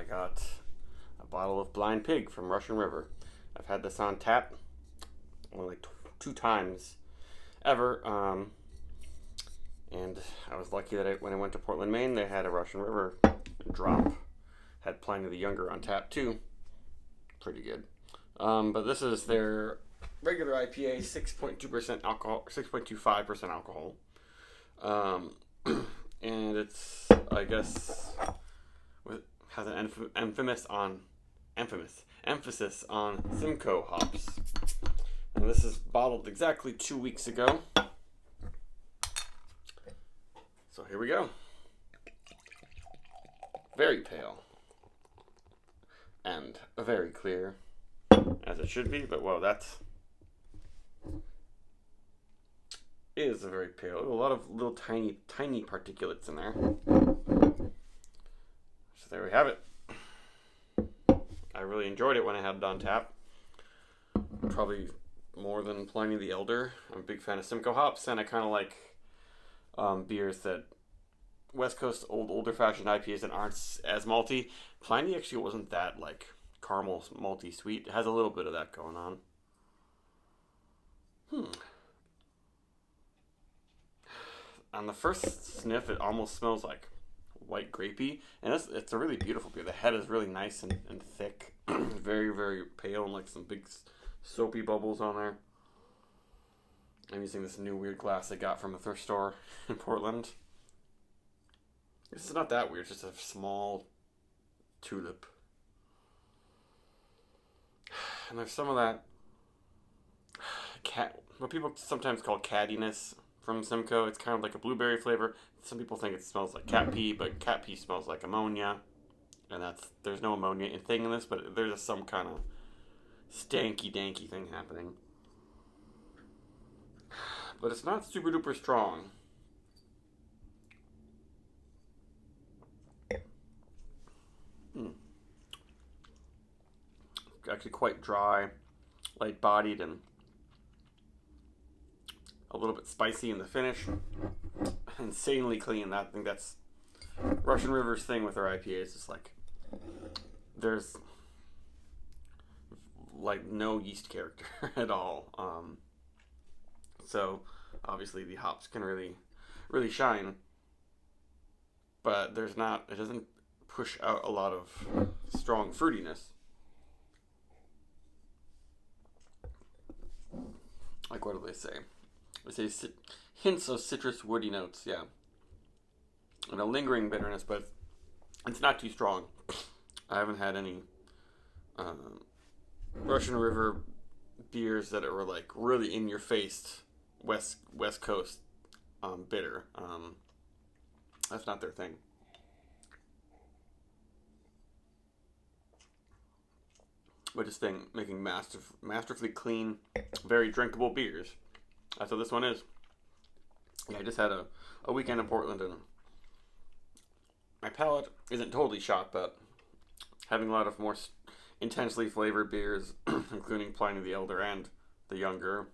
got a bottle of Blind Pig from Russian River. I've had this on tap only like two times ever, and I was lucky that when I went to Portland, Maine, they had a Russian River drop. Had Pliny the Younger on tap too. Pretty good. But this is their regular IPA, 6.2% alcohol, 6.25% alcohol. And it's, I guess, has an emphasis on Simcoe hops. And this is bottled exactly 2 weeks ago. So here we go. Very pale. And very clear, as it should be, but well, is a very pale. A lot of little tiny particulates in there. So there we have it. I really enjoyed it when I had it on tap. Probably more than Pliny the Elder. I'm a big fan of Simcoe hops, and I kind of like beers that West Coast older fashioned IPAs that aren't as malty. Pliny actually wasn't that like caramel malty sweet. It has a little bit of that going on. On the first sniff, it almost smells like white grapey, and it's a really beautiful beer. The head is really nice and thick, very, very pale, and like some big soapy bubbles on there. I'm using this new weird glass I got from a thrift store in Portland. This is not that weird, it's just a small tulip. And there's some of that what people sometimes call cattiness from Simcoe. It's kind of like a blueberry flavor. Some people think it smells like cat pee, but cat pee smells like ammonia. And there's no ammonia thing in this, but there's some kind of stanky danky thing happening. But it's not super duper strong. Actually quite dry, light bodied, and a little bit spicy in the finish. Insanely clean. I think that's Russian River's thing with their IPAs. It's like there's like no yeast character at all. So obviously the hops can really shine, but it doesn't push out a lot of strong fruitiness. Like, what do they say? They say hints of citrus woody notes, yeah. And a lingering bitterness, but it's not too strong. I haven't had any Russian River beers that were like really in your face West Coast bitter. That's not their thing. But just making masterfully clean, very drinkable beers. That's what this one is. Yeah, I just had a weekend in Portland, and my palate isn't totally shot, but having a lot of more intensely flavored beers, including Pliny the Elder and the Younger.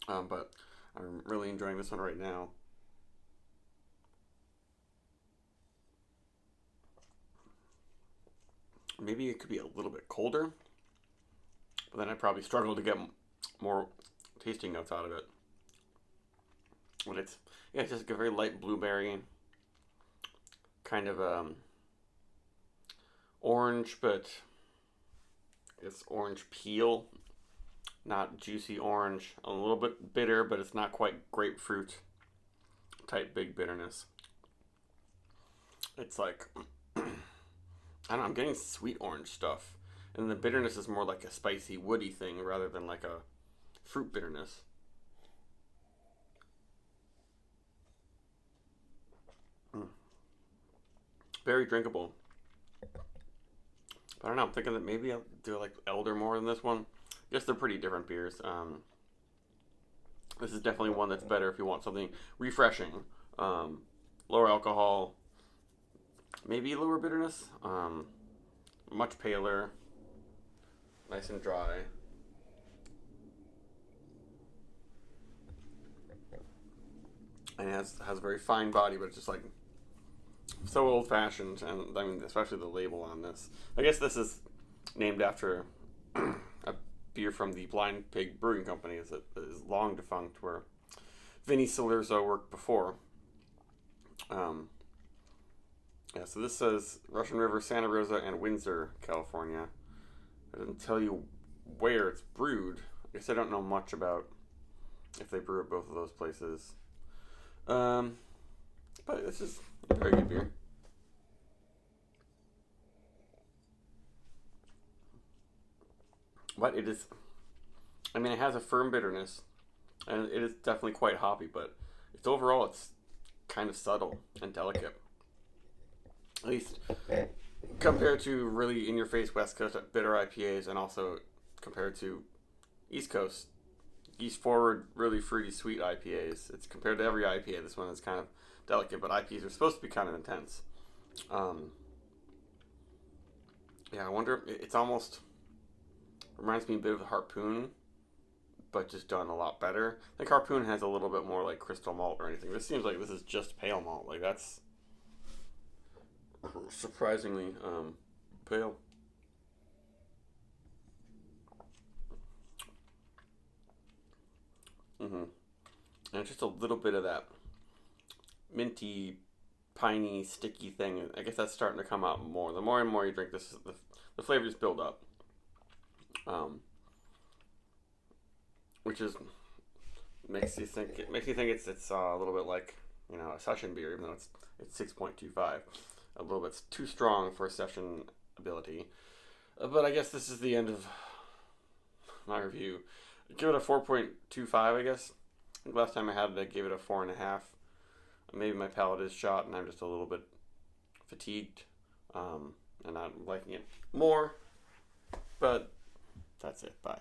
But I'm really enjoying this one right now. Maybe it could be a little bit colder, but then I'd probably struggle to get more tasting notes out of it. But it's just like a very light blueberry, kind of orange, but it's orange peel, not juicy orange. A little bit bitter, but it's not quite grapefruit type big bitterness. It's like I don't know, I'm getting sweet orange stuff. And the bitterness is more like a spicy, woody thing rather than like a fruit bitterness. Very drinkable. But I don't know, I'm thinking that maybe I'll do like Elder more than this one. I guess they're pretty different beers. This is definitely one that's better if you want something refreshing. Lower alcohol, maybe lower bitterness. Much paler, nice and dry. And it has a very fine body, but it's just like so old-fashioned, and I mean, especially the label on this. I guess this is named after a beer from the Blind Pig Brewing Company, is long defunct, where Vinny Salurzo worked before. Yeah, so this says Russian River, Santa Rosa, and Windsor, California. It doesn't tell you where it's brewed. I guess I don't know much about if they brew at both of those places. But this is a very good beer. But it is, I mean, it has a firm bitterness, and it is definitely quite hoppy, but it's kind of subtle and delicate. At least compared to really in your face West Coast bitter IPAs, and also compared to East Coast, East forward, really fruity, sweet IPAs. It's compared to every IPA, this one is kind of delicate, but IPAs are supposed to be kind of intense. Yeah, I wonder, it's almost reminds me a bit of Harpoon, but just done a lot better. Like Harpoon has a little bit more like crystal malt or anything. This seems like this is just pale malt. Like that's surprisingly pale. Mm-hmm. And just a little bit of that minty, piney, sticky thing. I guess that's starting to come out more. The more and more you drink this, the flavors build up. Which is makes you think it's a little bit like a session beer, even though it's 6.25, a little bit too strong for session ability. But I guess this is the end of my review. Give it a 4.25, I guess. I think last time I had it, I gave it a 4.5. Maybe my palate is shot, and I'm just a little bit fatigued, and not liking it more. But that's it. Bye.